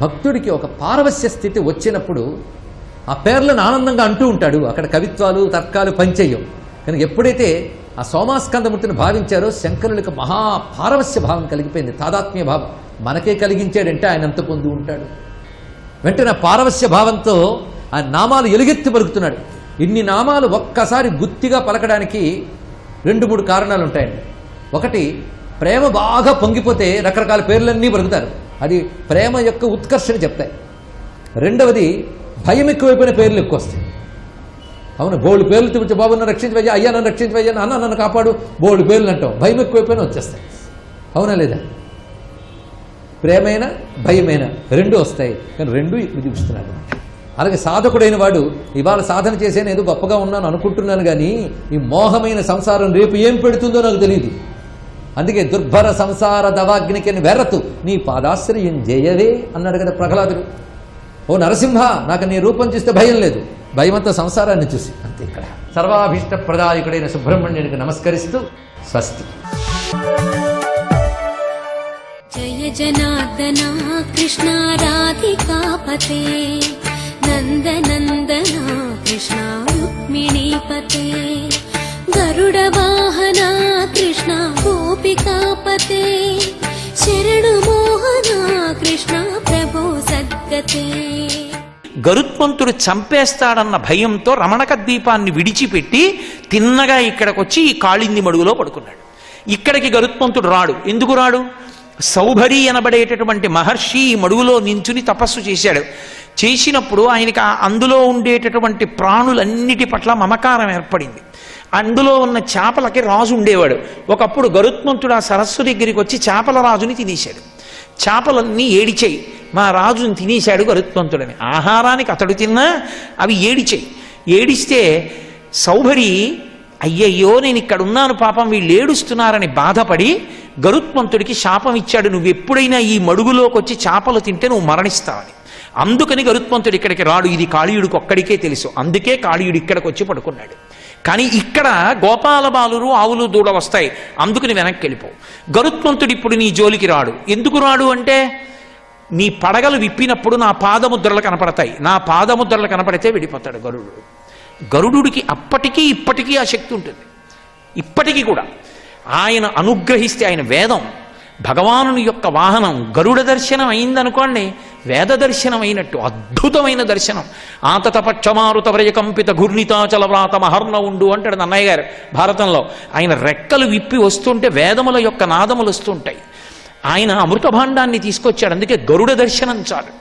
భక్తుడికి ఒక పారవస్య స్థితి వచ్చినప్పుడు ఆ పేర్లను ఆనందంగా అంటూ ఉంటాడు. అక్కడ కవిత్వాలు తర్కాలు పనిచేయవు. కానీ ఎప్పుడైతే ఆ సోమాస్కందమూర్తిని భావించారో శంకరులకు మహా పారవస్య భావం కలిగిపోయింది, తాదాత్మ్య భావం. మనకే కలిగించాడంటే ఆయన ఎంత పొంది ఉంటాడు. వెంటనే పారవస్య భావంతో ఆ నామాలు ఎలుగెత్తి పలుకుతున్నాడు. ఇన్ని నామాలు ఒక్కసారి గుత్తిగా పలకడానికి 2-3 కారణాలు ఉంటాయండి. ఒకటి, ప్రేమ బాగా పొంగిపోతే రకరకాల పేర్లన్నీ పలుకుతారు, అది ప్రేమ యొక్క ఉత్కర్షని చెప్తాయి. రెండవది, భయం ఎక్కువైపోయిన పేర్లు ఎక్కువ వస్తాయి. అవును, బోల్డ్ పేర్లు చూపించి బాబు నన్ను రక్షించవయ్యా, అయ్యా నన్ను రక్షించవయ్యా, అన్న నన్ను కాపాడు, బోల్డ్ పేర్లు అంటాం. భయం ఎక్కువైపోయినా వచ్చేస్తాయి. అవునా లేదా? ప్రేమైనా భయమైనా రెండు వస్తాయి. కానీ రెండు ఇప్పుడు చూపిస్తున్నాడు. అలాగే సాధకుడైన వాడు ఇవాళ సాధన చేసేనే ఏదో గొప్పగా ఉన్నాను అనుకుంటున్నాను, కానీ ఈ మోహమైన సంసారం రేపు ఏం పెడుతుందో నాకు తెలియదు. అందుకే దుర్భర సంసార దవాగ్నికి వెరతు నీ పాదాశ్రయం జయవే అన్నాడు కదా ప్రహ్లాదుడు. ఓ నరసింహ, నాకు నీ రూపం చూస్తే భయం లేదు, భయమంతా సంసారాన్ని చూసి. అంతే. ఇక్కడ సర్వాభీష్ట ప్రదాయకుడైన సుబ్రహ్మణ్యునికి నమస్కరిస్తూ స్వస్తి. జయ జనార్దన కృష్ణ రాధికాపతే నందనందన కృష్ణ రుక్మిణీపతే గరుడ వాహన కృష్ణ గోపికాపతే శరణు మోహన కృష్ణ ప్రభో సద్గతే. గరుత్మంతుడు చంపేస్తాడన్న భయంతో రమణక ద్వీపాన్ని విడిచిపెట్టి తిన్నగా ఇక్కడికొచ్చి ఈ కాళింది మడుగులో పడుకున్నాడు. ఇక్కడికి గరుత్మంతుడు రాడు. ఎందుకు రాడు? సౌభరి అనబడేటటువంటి మహర్షి ఈ మడుగులో నించుని తపస్సు చేశాడు. చేసినప్పుడు ఆయనకి అందులో ఉండేటటువంటి ప్రాణులన్నిటి పట్ల మమకారం ఏర్పడింది. అందులో ఉన్న చేపలకి రాజు ఉండేవాడు. ఒకప్పుడు గరుత్మంతుడు ఆ సరస్సు దగ్గరికి వచ్చి చేపల రాజుని తినేశాడు. చేపలన్నీ ఏడిచాయి, మా రాజుని తినేశాడు గరుత్మంతుడని. ఆహారానికి అతడు తిన్నా అవి ఏడిచాయి. ఏడిస్తే సౌభరి అయ్యయ్యో నేను ఇక్కడ ఉన్నాను, పాపం వీళ్ళు ఏడుస్తున్నారని బాధపడి గరుత్మంతుడికి శాపం ఇచ్చాడు, నువ్వు ఎప్పుడైనా ఈ మడుగులోకి వచ్చి చేపలు తింటే నువ్వు మరణిస్తావని. అందుకని గరుత్మంతుడు ఇక్కడికి రాడు. ఇది కాళీయుడికి ఒక్కడికే తెలుసు. అందుకే కాళీయుడు ఇక్కడికి వచ్చి పడుకున్నాడు. కానీ ఇక్కడ గోపాల బాలురు ఆవులు దూడ వస్తాయి, అందుకని వెనక్కి వెళ్ళిపోవు. గరుత్మంతుడు ఇప్పుడు నీ జోలికి రాడు. ఎందుకు రాడు అంటే, నీ పడగలు విప్పినప్పుడు నా పాదముద్రలు కనపడతాయి, నా పాదముద్రలు కనపడితే వెళ్ళిపోతాడు గరుడు. గరుడుకి అప్పటికీ ఇప్పటికీ ఆ శక్తి ఉంటుంది. ఇప్పటికీ కూడా ఆయన అనుగ్రహిస్తే, ఆయన వేదం భగవానుని యొక్క వాహనం. గరుడ దర్శనం అయిందనుకోండి, వేద దర్శనం అయినట్టు అద్భుతమైన దర్శనం. ఆతతపక్షమారుత వ్రయకంపిత ఘూర్ణితాచల వ్రాత మహర్ణ ఉండు అంటాడు నన్నయ్య గారు భారతంలో. ఆయన రెక్కలు విప్పి వస్తుంటే వేదముల యొక్క నాదములు వస్తుంటాయి. ఆయన అమృత భాండాన్ని తీసుకొచ్చాడు. అందుకే గరుడ దర్శనం చాలు.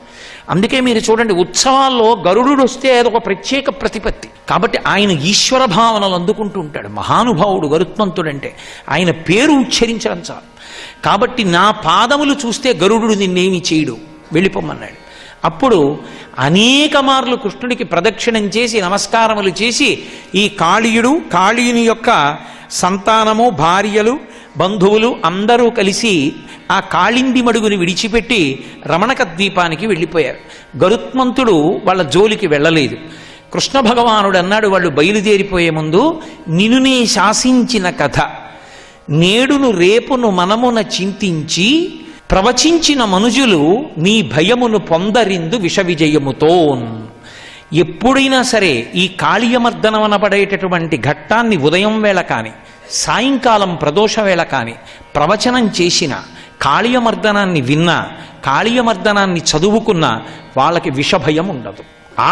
అందుకే మీరు చూడండి, ఉత్సవాల్లో గరుడు వస్తే అదొక ప్రత్యేక ప్రతిపత్తి. కాబట్టి ఆయన ఈశ్వర భావనలు అందుకుంటూ ఉంటాడు. మహానుభావుడు గరుత్మంతుడంటే. ఆయన పేరు ఉచ్చరించడం చాలు. కాబట్టి నా పాదములు చూస్తే గరుడు నిన్నేమి చేయడు, వెళ్ళిపోమన్నాడు. అప్పుడు అనేక మార్లు కృష్ణుడికి ప్రదక్షిణం చేసి నమస్కారములు చేసి ఈ కాళీయుడు, కాళీయుని యొక్క సంతానము, భార్యలు, బంధువులు అందరూ కలిసి ఆ కాళింది మడుగుని విడిచిపెట్టి రమణక ద్వీపానికి వెళ్ళిపోయారు. గరుత్మంతుడు వాళ్ళ జోలికి వెళ్ళలేదు. కృష్ణ భగవానుడు అన్నాడు వాళ్ళు బయలుదేరిపోయే ముందు, నిన్నునే శాసించిన కథ నేడును రేపును మనమున చింతించి ప్రవచించిన మనుజులు నీ భయమును పొందరిందు విష విజయముతోన్. ఎప్పుడైనా సరే ఈ కాళీయమర్దనం అనబడేటటువంటి ఘట్టాన్ని ఉదయం వేళ కానీ సాయంకాలం ప్రదోష వేళ కానీ ప్రవచనం చేసిన, కాళీయమర్దనాన్ని విన్నా, కాళీయమర్దనాన్ని చదువుకున్నా వాళ్ళకి విషభయం ఉండదు,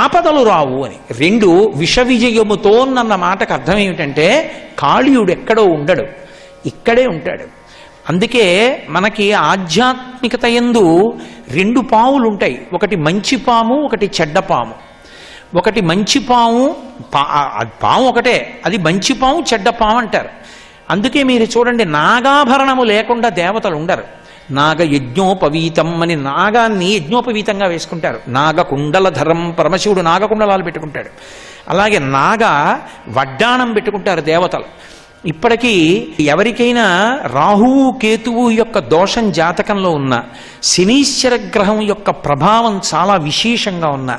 ఆపదలు రావు అని. రెండు, విష విజయముతోన్నన్న మాటకు అర్థం ఏమిటంటే, కాళీయుడు ఎక్కడో ఉండడు, ఇక్కడే ఉంటాడు. అందుకే మనకి ఆధ్యాత్మికత యందు 2 పాములు ఉంటాయి. ఒకటి మంచి పాము, ఒకటి చెడ్డ పాము. ఒకటి మంచి పాము, పాము ఒకటే, అది మంచి పాము చెడ్డ పాము అంటారు. అందుకే మీరు చూడండి, నాగాభరణము లేకుండా దేవతలు ఉండరు. నాగ యజ్ఞోపవీతం అని నాగాన్ని యజ్ఞోపవీతంగా వేసుకుంటారు. నాగకుండలధరం, పరమశివుడు నాగకుండలాలు పెట్టుకుంటాడు. అలాగే నాగ వడ్డాణం పెట్టుకుంటారు దేవతలు. ఇప్పటికీ ఎవరికైనా రాహువు కేతువు యొక్క దోషం జాతకంలో ఉన్న, శనీశ్వర గ్రహం యొక్క ప్రభావం చాలా విశేషంగా ఉన్న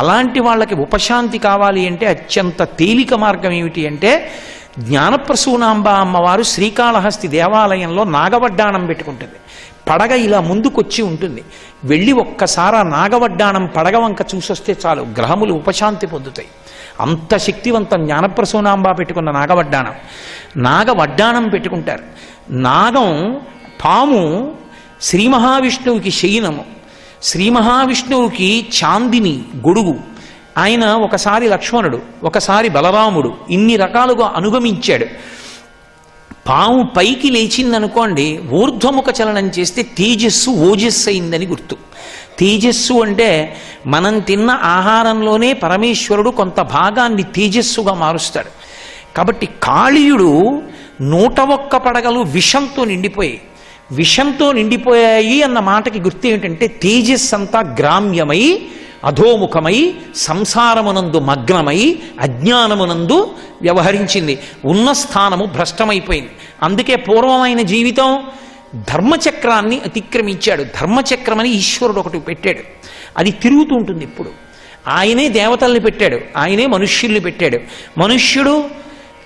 అలాంటి వాళ్ళకి ఉపశాంతి కావాలి అంటే అత్యంత తేలిక మార్గం ఏమిటి అంటే, జ్ఞానప్రసూనాంబ అమ్మవారు శ్రీకాళహస్తి దేవాలయంలో నాగవడ్డాణం పెట్టుకుంటుంది. పడగ ఇలా ముందుకొచ్చి ఉంటుంది. వెళ్ళి ఒక్కసారి ఆ నాగవడ్డాణం పడగ వంక చూసొస్తే చాలు, గ్రహములు ఉపశాంతి పొందుతాయి. అంత శక్తివంతం జ్ఞానప్రసూనాంబ పెట్టుకున్న నాగవడ్డాణం. నాగవడ్డాణం పెట్టుకుంటారు. నాగం పాము శ్రీ మహావిష్ణువుకి శయనము, శ్రీ మహావిష్ణువుకి చాందిని గొడుగు. ఆయన ఒకసారి లక్ష్మణుడు, ఒకసారి బలరాముడు, ఇన్ని రకాలుగా అనుగమించాడు. పాము పైకి లేచిందనుకోండి, ఊర్ధ్వముఖ చలనం చేస్తే తేజస్సు ఓజస్సు అయిందని గుర్తు. తేజస్సు అంటే మనం తిన్న ఆహారంలోనే పరమేశ్వరుడు కొంత భాగాన్ని తేజస్సుగా మారుస్తాడు. కాబట్టి కాళీయుడు 101 పడగలు విషంతో నిండిపోయాయి అన్న మాటకి గుర్తు ఏమిటంటే, తేజస్సు అంతా గ్రామ్యమై అధోముఖమై సంసారమునందు మగ్నమై అజ్ఞానమునందు వ్యవహరించింది. ఉన్న స్థానము భ్రష్టమైపోయింది. అందుకే పూర్వమైన జీవితం ధర్మచక్రాన్ని అతిక్రమించాడు. ధర్మచక్రమని ఈశ్వరుడు ఒకటి పెట్టాడు, అది తిరుగుతూ ఉంటుంది ఇప్పుడు. ఆయనే దేవతల్ని పెట్టాడు, ఆయనే మనుష్యుల్ని పెట్టాడు. మనుష్యుడు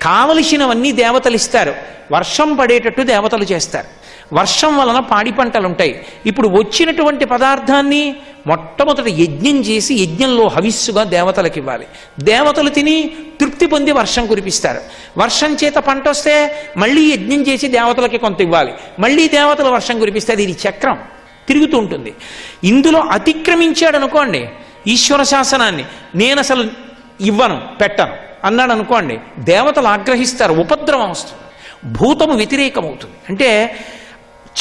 కావలసినవన్నీ దేవతలు ఇస్తారు, వర్షం పడేటట్టు దేవతలు చేస్తారు. వర్షం వలన పాడి పంటలు ఉంటాయి. ఇప్పుడు వచ్చినటువంటి పదార్థాన్ని మొట్టమొదటి యజ్ఞం చేసి యజ్ఞంలో హవిస్సుగా దేవతలకు ఇవ్వాలి. దేవతలు తిని తృప్తి పొంది వర్షం కురిపిస్తారు. వర్షం చేత పంట వస్తే మళ్ళీ యజ్ఞం చేసి దేవతలకి కొంత ఇవ్వాలి, మళ్ళీ దేవతలు వర్షం కురిపిస్తే ఇది చక్రం తిరుగుతూ ఉంటుంది. ఇందులో అతిక్రమించాడు అనుకోండి ఈశ్వర శాసనాన్ని, నేను అసలు ఇవ్వను పెట్టను అన్నాడు అనుకోండి, దేవతలు ఆగ్రహిస్తారు, ఉపద్రవం వస్తుంది, భూతము వ్యతిరేకమవుతుంది. అంటే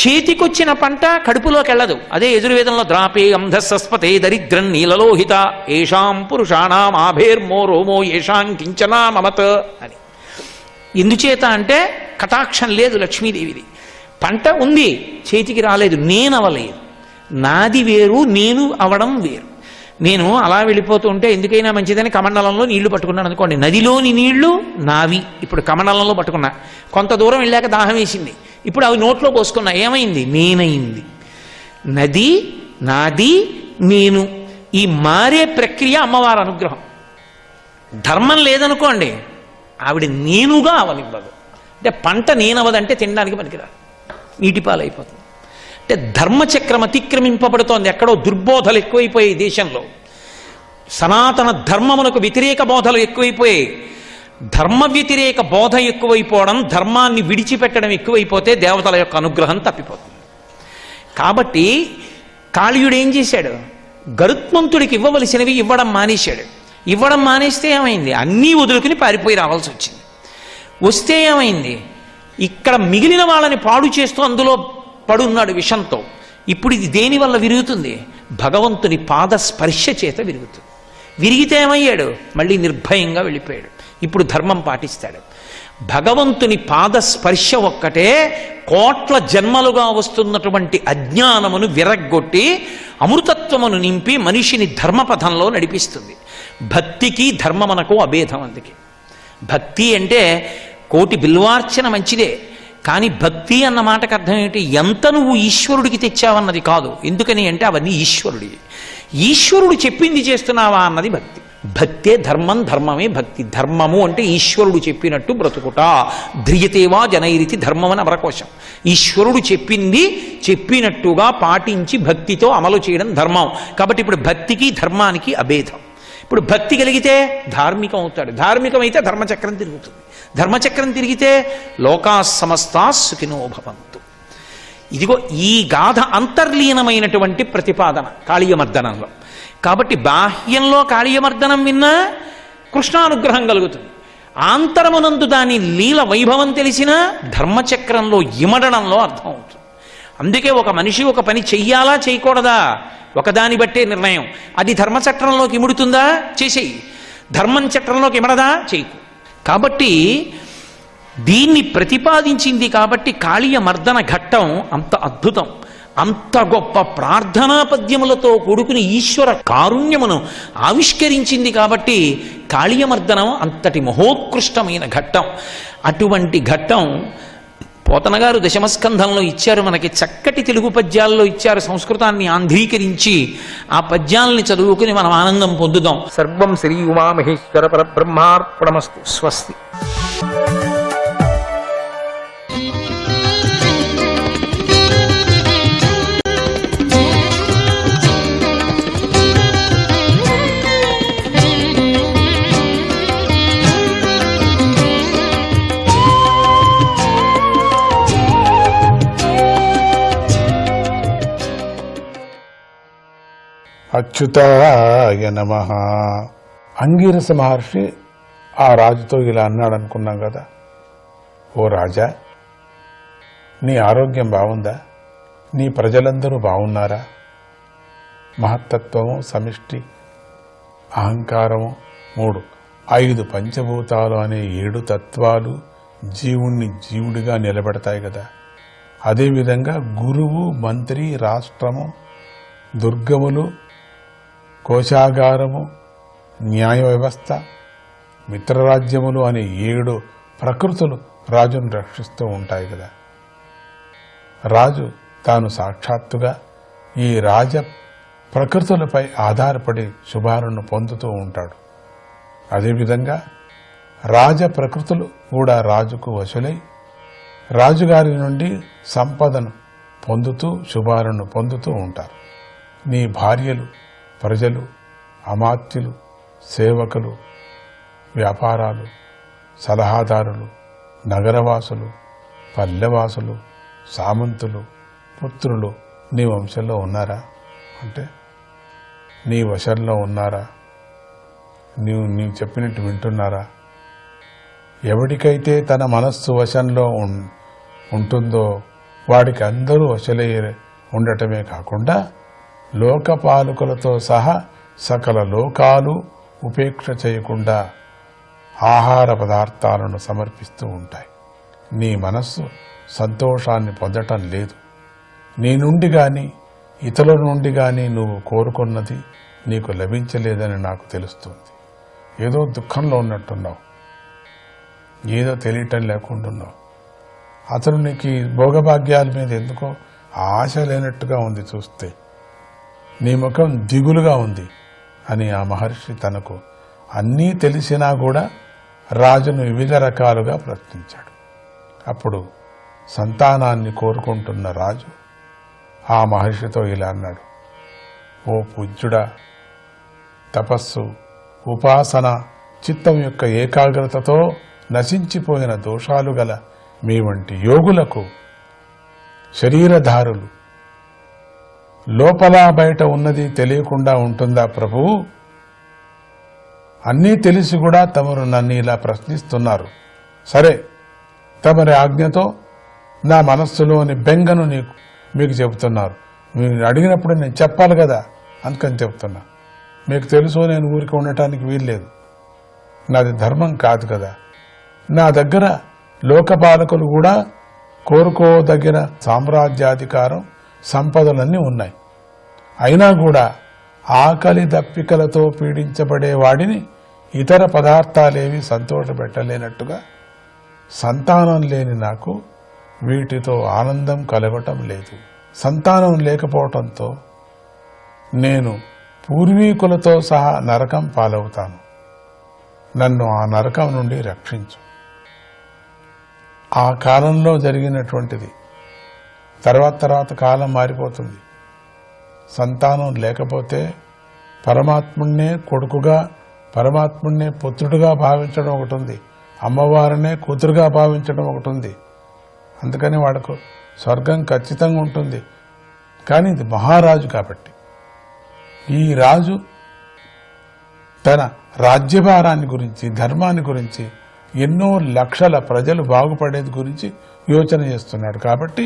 చేతికొచ్చిన పంట కడుపులోకి వెళ్ళదు. అదే యజుర్వేదంలో ద్రాపే అంధస్పతే దరిద్రం నీలలోహిత ఏషాం పురుషాణం ఆభేర్మో రోమో ఏషాం కించనా మమత అని. ఎందుచేత అంటే కటాక్షం లేదు లక్ష్మీదేవిది. పంట ఉంది, చేతికి రాలేదు, నేను అవలేదు. నాది వేరు, నేను అవడం వేరు. నేను అలా వెళ్ళిపోతూ ఉంటే ఎందుకైనా మంచిదని కమండలంలో నీళ్లు పట్టుకున్నాను అనుకోండి, నదిలోని నీళ్లు నావి, ఇప్పుడు కమండలంలో పట్టుకున్నా. కొంత దూరం వెళ్ళాక దాహం వేసింది, ఇప్పుడు అవి నోట్లో పోసుకున్నా, ఏమైంది? నేనైంది. నది నాది నేను, ఈ మారే ప్రక్రియ అమ్మవారి అనుగ్రహం. ధర్మం లేదనుకోండి ఆవిడ నేనుగా అవనివ్వదు. అంటే పంట నేనవదంటే తినడానికి పనికిరాదు, నీటిపాలైపోతుంది. అంటే ధర్మచక్రం అతిక్రమింపబడుతోంది. ఎక్కడో దుర్బోధలు ఎక్కువైపోయాయి దేశంలో, సనాతన ధర్మమునకు వ్యతిరేక బోధలు ఎక్కువైపోయాయి. ధర్మ వ్యతిరేక బోధ ఎక్కువైపోవడం, ధర్మాన్ని విడిచిపెట్టడం ఎక్కువైపోతే దేవతల యొక్క అనుగ్రహం తప్పిపోతుంది. కాబట్టి కాళీయుడు ఏం చేశాడు? గరుత్మంతుడికి ఇవ్వవలసినవి ఇవ్వడం మానేశాడు. ఇవ్వడం మానేస్తే ఏమైంది? అన్నీ వదులుకుని పారిపోయి రావాల్సి వచ్చింది. వస్తే ఏమైంది? ఇక్కడ మిగిలిన వాళ్ళని పాడు చేస్తూ అందులో పడున్నాడు విషంతో. ఇప్పుడు ఇది దేని వల్ల విరుగుతుంది? భగవంతుని పాద స్పర్శ చేత విరుగుతుంది. విరిగితే ఏమయ్యాడు? మళ్ళీ నిర్భయంగా వెళ్ళిపోయాడు. ఇప్పుడు ధర్మం పాటిస్తాడు. భగవంతుని పాద స్పర్శ ఒక్కటే కోట్ల జన్మలుగా వస్తున్నటువంటి అజ్ఞానమును విరగ్గొట్టి అమృతత్వమును నింపి మనిషిని ధర్మపథంలో నడిపిస్తుంది. భక్తికి ధర్మమునకు అభేదం. అందుకే భక్తి అంటే కోటి బిల్వార్చన మంచిదే, కానీ భక్తి అన్న మాటకు అర్థం ఏంటి? ఎంత నువ్వు ఈశ్వరుడికి తెచ్చావన్నది కాదు. ఎందుకని అంటే అవన్నీ ఈశ్వరుడివి. ఈశ్వరుడు చెప్పింది చేస్తున్నావా అన్నది భక్తి. భక్తే ధర్మం, ధర్మమే భక్తి. ధర్మము అంటే ఈశ్వరుడు చెప్పినట్టు బ్రతుకుట. ధ్రియతేవా జనైరితి ధర్మం అని అమరకోశం. ఈశ్వరుడు చెప్పింది చెప్పినట్టుగా పాటించి భక్తితో అమలు చేయడం ధర్మం. కాబట్టి ఇప్పుడు భక్తికి ధర్మానికి అభేదం. ఇప్పుడు భక్తి కలిగితే ధార్మికం అవుతాడు, ధార్మికమైతే ధర్మచక్రం తిరుగుతుంది, ధర్మచక్రం తిరిగితే లోకా సమస్తా సుఖినో భవంతు. ఇదిగో ఈ గాథ అంతర్లీనమైనటువంటి ప్రతిపాదన కాళీయమర్దనంలో. కాబట్టి బాహ్యంలో కాళీయమర్దనం విన్నా కృష్ణానుగ్రహం కలుగుతుంది, ఆంతరమునందు దాని లీల వైభవం తెలిసినా ధర్మచక్రంలో ఇమడడంలో అర్థం అవుతుంది. అందుకే ఒక మనిషి ఒక పని చెయ్యాలా చేయకూడదా ఒకదాని బట్టే నిర్ణయం. అది ధర్మచక్రంలోకి ఇముడుతుందా? చేసేయి. ధర్మం చక్రంలోకి ఇమడదా? చేయకు. కాబట్టి దీన్ని ప్రతిపాదించింది కాబట్టి కాళీయ మర్దన ఘట్టం అంత అద్భుతం. అంత గొప్ప ప్రార్థనా పద్యములతో కూడుకుని ఈశ్వర కారుణ్యమును ఆవిష్కరించింది కాబట్టి కాళీయమర్దనం అంతటి మహోత్కృష్టమైన ఘట్టం. అటువంటి ఘట్టం పోతన గారు దశమస్కంధంలో ఇచ్చారు, మనకి చక్కటి తెలుగు పద్యాల్లో ఇచ్చారు. సంస్కృతాన్ని ఆంధ్రీకరించి ఆ పద్యాలని చదువుకుని మనం ఆనందం పొందుదాం. సర్వం శ్రీ ఉమామహేశ్వర పరబ్రహ్మార్పణమస్తు. స్వస్తి. అచ్యుతాయ నమః. అంగీరస మహర్షి ఆ రాజుతో ఇలా అన్నాడు అనుకున్నాం కదా, ఓ రాజా, నీ ఆరోగ్యం బాగుందా? నీ ప్రజలందరూ బాగున్నారా? మహత్తత్వము, సమిష్టి, అహంకారము 3, 5 పంచభూతాలు అనే 7 తత్వాలు జీవుణ్ణి జీవుడిగా నిలబెడతాయి కదా. అదేవిధంగా గురువు, మంత్రి, రాష్ట్రము, దుర్గములు, కోశాగారము, న్యాయ వ్యవస్థ, మిత్రరాజ్యములు అనే 7 ప్రకృతులు రాజును రక్షిస్తూ ఉంటాయి కదా. రాజు తాను సాక్షాత్తుగా ఈ రాజ ప్రకృతులపై ఆధారపడి శుభాలను పొందుతూ ఉంటాడు. అదేవిధంగా రాజ ప్రకృతులు కూడా రాజుకు వశులై రాజుగారి నుండి సంపదను పొందుతూ శుభాలను పొందుతూ ఉంటారు. నీ భార్యలు, ప్రజలు, అమాత్యులు, సేవకులు, వ్యాపారాలు, సలహాదారులు, నగరవాసులు, పల్లెవాసులు, సామంతులు, పుత్రులు నీ వంశంలో ఉన్నారా? అంటే నీ వశంలో ఉన్నారా? నీవు చెప్పినట్టు వింటున్నారా? ఎవడికైతే తన మనస్సు వశంలో ఉంటుందో వాడికి అందరూ వశలై ఉండటమే కాకుండా లోకపాలకులతో సహా సకల లోకాలు ఉపేక్ష చేయకుండా ఆహార పదార్థాలను సమర్పిస్తూ ఉంటాయి. నీ మనస్సు సంతోషాన్ని పొందటం లేదు. నీ నుండి గాని ఇతరుల నుండి గాని నువ్వు కోరుకున్నది నీకు లభించలేదని నాకు తెలుస్తుంది. ఏదో దుఃఖంలో ఉన్నట్టున్నావు, ఏదో తెలియటం లేకుంటున్నావు. అతను నీకు భోగభాగ్యాల మీద ఎందుకో ఆశ లేనట్టుగా ఉంది చూస్తే, నీ ముఖం దిగులుగా ఉంది అని ఆ మహర్షి తనకు అన్నీ తెలిసినా కూడా రాజును వివిధ రకాలుగా ప్రశ్నించాడు. అప్పుడు సంతానాన్ని కోరుకుంటున్న రాజు ఆ మహర్షితో ఇలా అన్నాడు, ఓ పూజ్యుడా, తపస్సు, ఉపాసన, చిత్తం యొక్క ఏకాగ్రతతో నశించిపోయిన దోషాలు గల మీ వంటి యోగులకు శరీరధారులు లోపల బయట ఉన్నది తెలియకుండా ఉంటుందా ప్రభువు? అన్నీ తెలిసి కూడా తమరు నన్ను ఇలా ప్రశ్నిస్తున్నారు. సరే, తమరి ఆజ్ఞతో నా మనస్సులోని బెంగను మీకు చెబుతున్నారు. మీరు అడిగినప్పుడు నేను చెప్పాలి కదా, అందుకని చెప్తున్నా. మీకు తెలుసు నేను ఊరికి ఉండటానికి వీల్లేదు, నాది ధర్మం కాదు కదా. నా దగ్గర లోకపాలకులు కూడా కోరుకోదగిన సామ్రాజ్యాధికారం, సంపదలన్నీ ఉన్నాయి. అయినా కూడా ఆకలి దప్పికలతో పీడించబడే వాడిని ఇతర పదార్థాలేవి సంతోషపెట్టలేనట్టుగా సంతానం లేని నాకు వీటితో ఆనందం కలగటం లేదు. సంతానం లేకపోవటంతో నేను పూర్వీకులతో సహా నరకం పాలవుతాను. నన్ను ఆ నరకం నుండి రక్షించు. ఆ కాలంలో జరిగినటువంటిది. తర్వాత కాలం మారిపోతుంది. సంతానం లేకపోతే పరమాత్ముణ్ణే కొడుకుగా, పరమాత్ముణ్ణే పుత్రుడుగా భావించడం ఒకటి ఉంది, అమ్మవారినే కూతురుగా భావించడం ఒకటి ఉంది. అందుకని వాడికి స్వర్గం ఖచ్చితంగా ఉంటుంది. కానీ ఇది మహారాజు కాబట్టి ఈ రాజు తన రాజ్యభారాన్ని గురించి, ధర్మాన్ని గురించి, ఎన్నో లక్షల ప్రజలు బాగుపడేది గురించి యోచన చేస్తున్నాడు. కాబట్టి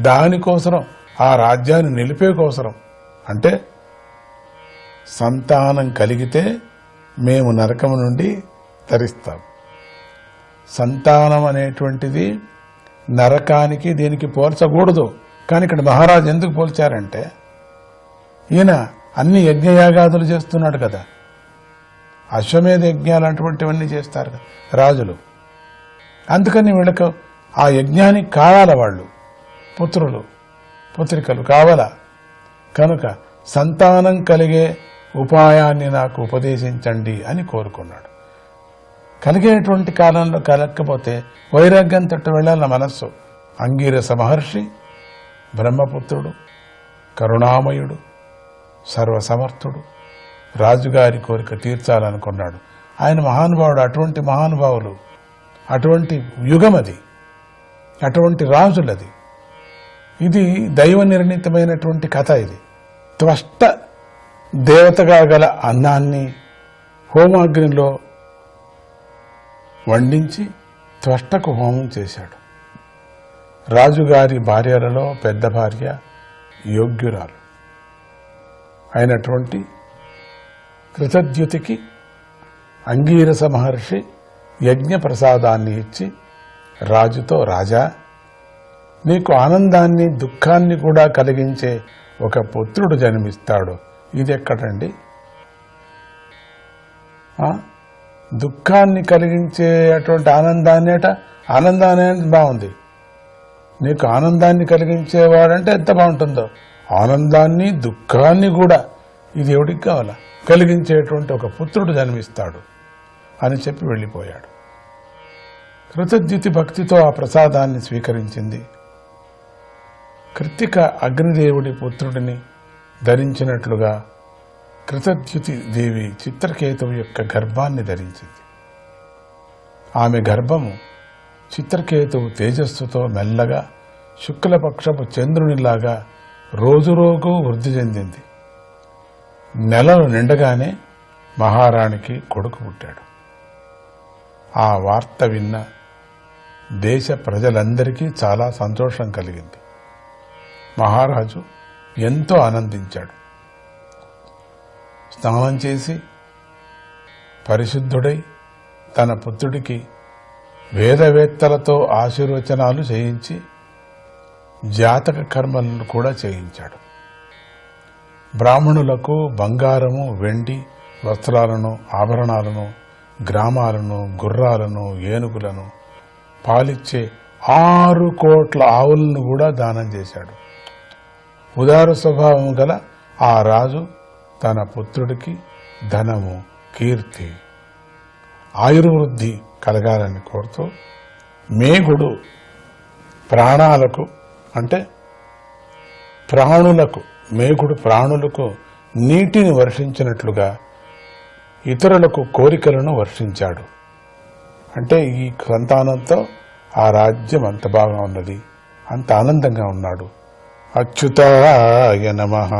దానికోసరం, ఆ రాజ్యాన్ని నిలిపే కోసరం, అంటే సంతానం కలిగితే మేము నరకం నుండి తరిస్తాం. సంతానం అనేటువంటిది నరకానికి దీనికి పోల్చకూడదు. కానీ ఇక్కడ మహారాజు ఎందుకు పోల్చారంటే ఈయన అన్ని యజ్ఞయాగాదులు చేస్తున్నాడు కదా, అశ్వమేధ యజ్ఞాలు అటువంటివన్నీ చేస్తారు కదా రాజులు. అందుకని వీళ్ళకు ఆ యజ్ఞానికి కావాల, వాళ్ళు పుత్రులు పుత్రికలు కావాలా. కనుక సంతానం కలిగే ఉపాయాన్ని నాకు ఉపదేశించండి అని కోరుకున్నాడు. కలిగేటువంటి కాలంలో కలగకపోతే వైరాగ్యం తట్టు వెళ్ళాల మనస్సు. అంగీరస మహర్షి బ్రహ్మపుత్రుడు, కరుణామయుడు, సర్వసమర్థుడు, రాజుగారి కోరిక తీర్చాలనుకున్నాడు. ఆయన మహానుభావుడు. అటువంటి మహానుభావులు, అటువంటి యుగం అది, అటువంటి రాజులది. ఇది దైవ నిర్ణీతమైనటువంటి కథ. ఇది త్వష్ట దేవతగా గల అన్నాన్ని హోమాగ్నిలో వండించి త్వష్టకు హోమం చేశాడు. రాజుగారి భార్యలలో పెద్ద భార్య యోగ్యురాలు అయినటువంటి కృతద్యుతికి అంగీరస మహర్షి యజ్ఞ ప్రసాదాన్ని ఇచ్చి రాజుతో, రాజా, నీకు ఆనందాన్ని దుఃఖాన్ని కూడా కలిగించే ఒక పుత్రుడు జన్మిస్తాడు. ఇది ఎక్కడండి? దుఃఖాన్ని కలిగించే అటువంటి ఆనందాన్ని బాగుంది. నీకు ఆనందాన్ని కలిగించేవాడంటే ఎంత బాగుంటుందో, ఆనందాన్ని దుఃఖాన్ని కూడా ఇది ఎవడికి కావాలా కలిగించేటువంటి ఒక పుత్రుడు జన్మిస్తాడు అని చెప్పి వెళ్ళిపోయాడు. కృతద్యుతి భక్తితో ఆ ప్రసాదాన్ని స్వీకరించింది. కృత్తిక అగ్నిదేవుడి పుత్రుడిని ధరించినట్లుగా కృతద్యుతి దేవి చిత్రకేతువు యొక్క గర్భాన్ని ధరించింది. ఆమె గర్భము చిత్రకేతువు తేజస్సుతో మెల్లగా శుక్లపక్షపు చంద్రునిలాగా రోజురోజు వృద్ధి చెందింది. నెలలు నిండగానే మహారాణికి కొడుకు పుట్టాడు. ఆ వార్త విన్న దేశ ప్రజలందరికీ చాలా సంతోషం కలిగింది. మహారాజు ఎంతో ఆనందించాడు. స్నానం చేసి పరిశుద్ధుడై తన పుత్రుడికి వేదవేత్తలతో ఆశీర్వచనాలు చేయించి జాతక కర్మలను కూడా చేయించాడు. బ్రాహ్మణులకు బంగారము, వెండి వస్త్రాలను, ఆభరణాలను, గ్రామాలను, గుర్రాలను, ఏనుగులను, పాలిచ్చే 6 కోట్ల ఆవులను కూడా దానం చేశాడు. ఉదార స్వభావం గల ఆ రాజు తన పుత్రుడికి ధనము, కీర్తి, ఆయుర్వృద్ధి కలగాలని కోరుతూ మేఘుడు ప్రాణాలకు అంటే ప్రాణులకు, మేఘుడు ప్రాణులకు నీటిని వర్షించినట్లుగా ఇతరులకు కోరికలను వర్షించాడు. అంటే ఈ సంతానంతో ఆ రాజ్యం అంత బాగా ఉన్నది, అంత ఆనందంగా ఉన్నాడు. అచ్యుతాయ నమః.